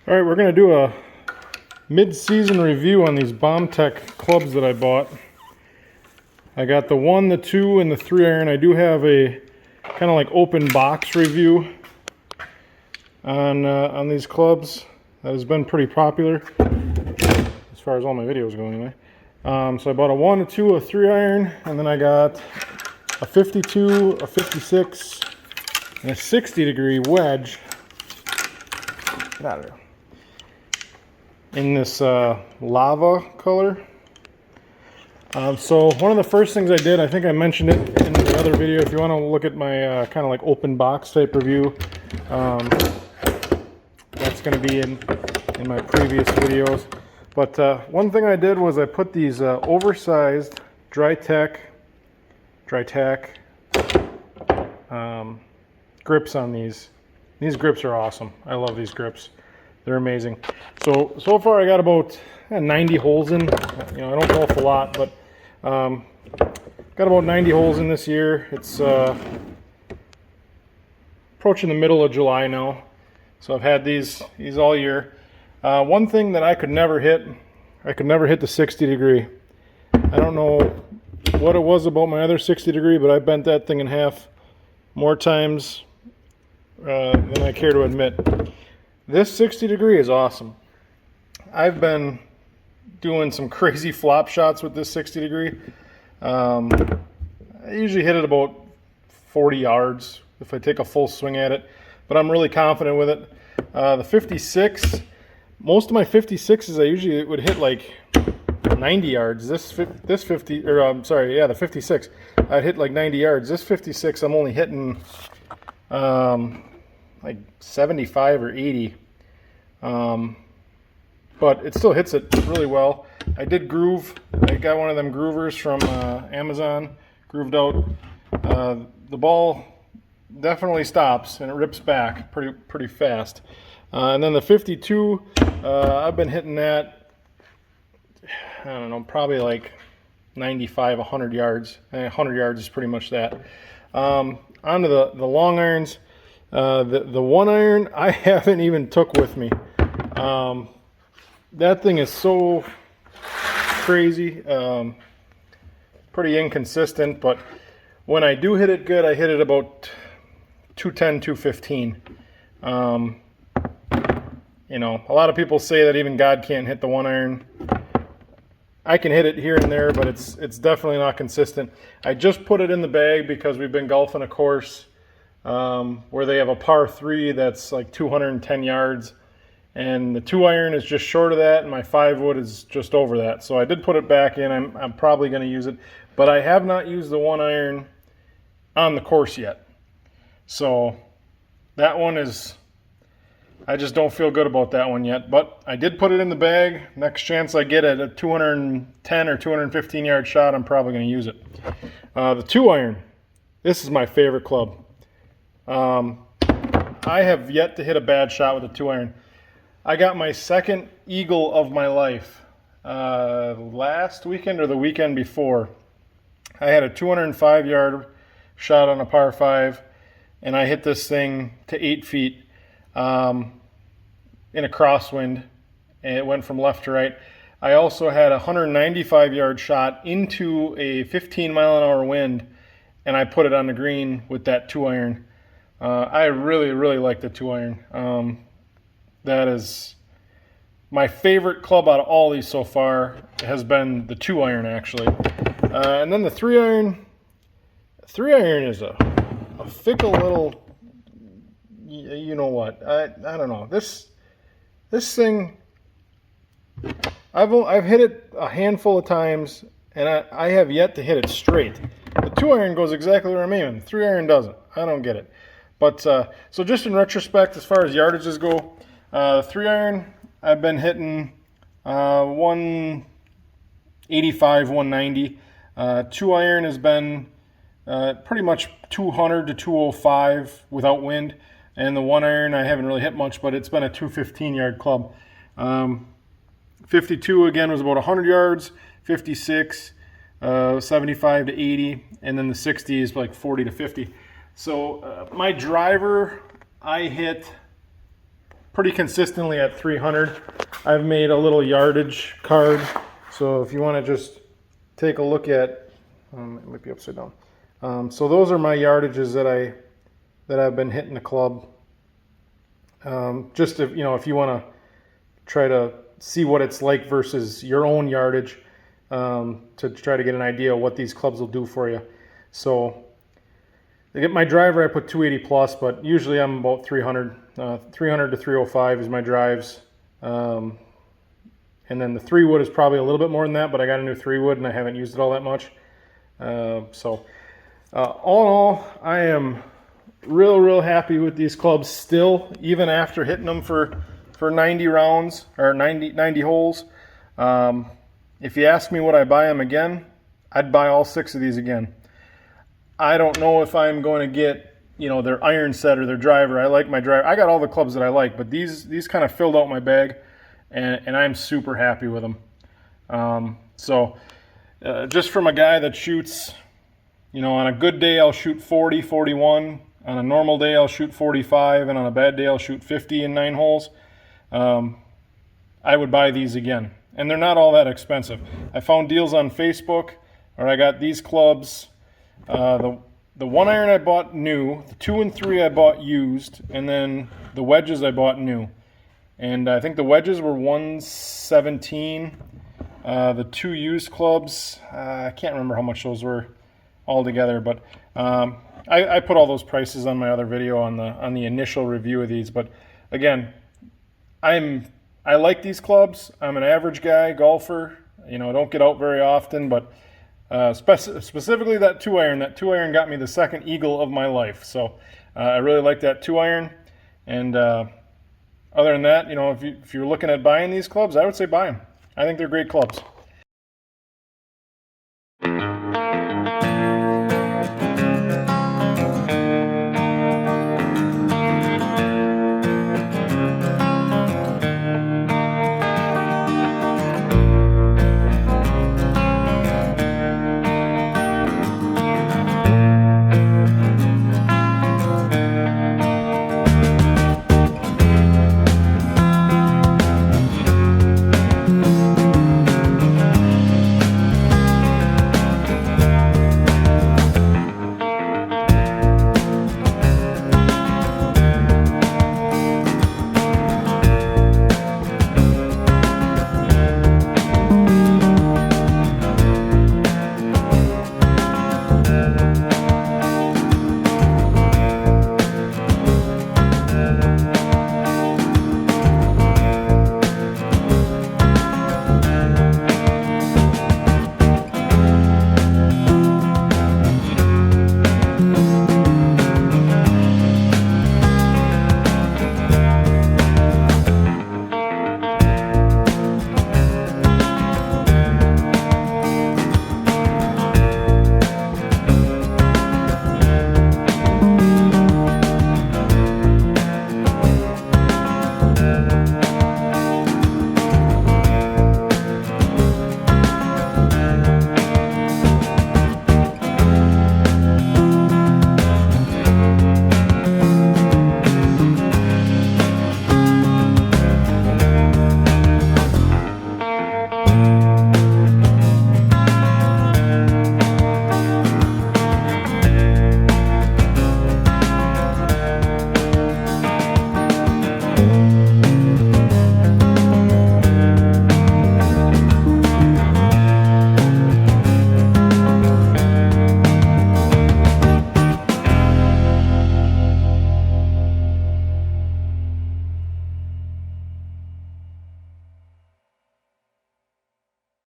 All right, we're going to do a mid-season review on these BOMBTECH clubs that I bought. I got the 1, the 2, and the 3 iron. I do have a kind of like open box review on these clubs that has been pretty popular as far as all my videos go anyway. So I bought a 1, a 2, a 3 iron, and then I got a 52, a 56, and a 60 degree wedge. Get out of there. In this lava color. So one of the first things I did, I think I mentioned it in the other video, if you want to look at my kind of like open box type review, that's going to be in my previous videos. But one thing I did was I put these oversized dry tack grips on these. These grips are awesome. I love these grips. They're amazing. So far I got about 90 holes in. You know, I don't golf a lot, but got about 90 holes in this year. It's approaching the middle of July now, so I've had these all year. One thing that I could never hit the 60 degree. I don't know what it was about my other 60 degree, but I bent that thing in half more times than I care to admit. This 60 degree is awesome. I've been doing some crazy flop shots with this 60 degree. I usually hit it about 40 yards if I take a full swing at it, but I'm really confident with it. The 56, most of my 56s I usually would hit like 90 yards. The 56, I'd hit like 90 yards. This 56, I'm only hitting like 75 or 80, but it still hits it really well. I did groove. I got one of them groovers from Amazon, grooved out. The ball definitely stops and it rips back pretty fast. And then the 52, I've been hitting that, I don't know, probably like 95, 100 yards. 100 yards is pretty much that. Onto the long irons. The 1 iron I haven't even took with me. That thing is so crazy, pretty inconsistent, but when I do hit it good, I hit it about 210, 215. You know, a lot of people say that even God can't hit the 1 iron. I can hit it here and there, but it's definitely not consistent. I just put it in the bag because we've been golfing a course where they have a par 3 that's like 210 yards, and the 2 iron is just short of that, and my 5 wood is just over that. So I did put it back in. I'm probably going to use it, but I have not used the 1 iron on the course yet. So that one is, I just don't feel good about that one yet, but I did put it in the bag. Next chance I get at a 210 or 215 yard shot, I'm probably going to use it. The 2 iron, this is my favorite club. I have yet to hit a bad shot with a 2 iron. I got my second eagle of my life last weekend or the weekend before. I had a 205 yard shot on a par 5, and I hit this thing to 8 feet in a crosswind, and it went from left to right. I also had a 195 yard shot into a 15 mile an hour wind, and I put it on the green with that 2 iron. I really like the 2 iron. That is my favorite club out of all these so far, has been the 2 iron actually. And then the 3 iron. 3 iron is a fickle little, you know what? I don't know. This thing, I've hit it a handful of times, and I have yet to hit it straight. The 2 iron goes exactly where I'm aiming. 3 iron doesn't. I don't get it. But so just in retrospect, as far as yardages go, the 3 iron I've been hitting 185, 190. 2 iron has been pretty much 200 to 205 without wind, and the 1 iron I haven't really hit much, but it's been a 215 yard club. 52 again was about 100 yards. 56, 75 to 80, and then the 60 is like 40 to 50. So my driver, I hit pretty consistently at 300. I've made a little yardage card, so if you want to just take a look at, it might be upside down. So those are my yardages that I've been hitting the club. Just if you want to try to see what it's like versus your own yardage, to try to get an idea of what these clubs will do for you. So to get my driver, I put 280 plus, but usually I'm about 300. 300 to 305 is my drives. And then the 3-wood is probably a little bit more than that, but I got a new 3-wood and I haven't used it all that much. So all in all, I am real happy with these clubs still, even after hitting them for 90 rounds or 90 holes. If you ask me would I buy them again, I'd buy all 6 of these again. I don't know if I'm going to get their iron set or their driver. I like my driver. I got all the clubs that I like, but these kind of filled out my bag, and I'm super happy with them. Just from a guy that shoots, on a good day I'll shoot 40, 41. On a normal day I'll shoot 45, and on a bad day I'll shoot 50 in 9 holes. I would buy these again, and they're not all that expensive. I found deals on Facebook, or I got these clubs. The 1 iron I bought new, the 2 and 3 I bought used, and then the wedges I bought new. And I think the wedges were $117. The 2 used clubs, I can't remember how much those were all together, but I put all those prices on my other video on the initial review of these. But again, I like these clubs. I'm an average guy, golfer. I don't get out very often, but specifically that 2 iron. That 2 iron got me the second eagle of my life. So I really like that 2 iron. And other than that, if you're looking at buying these clubs, I would say buy them. I think they're great clubs.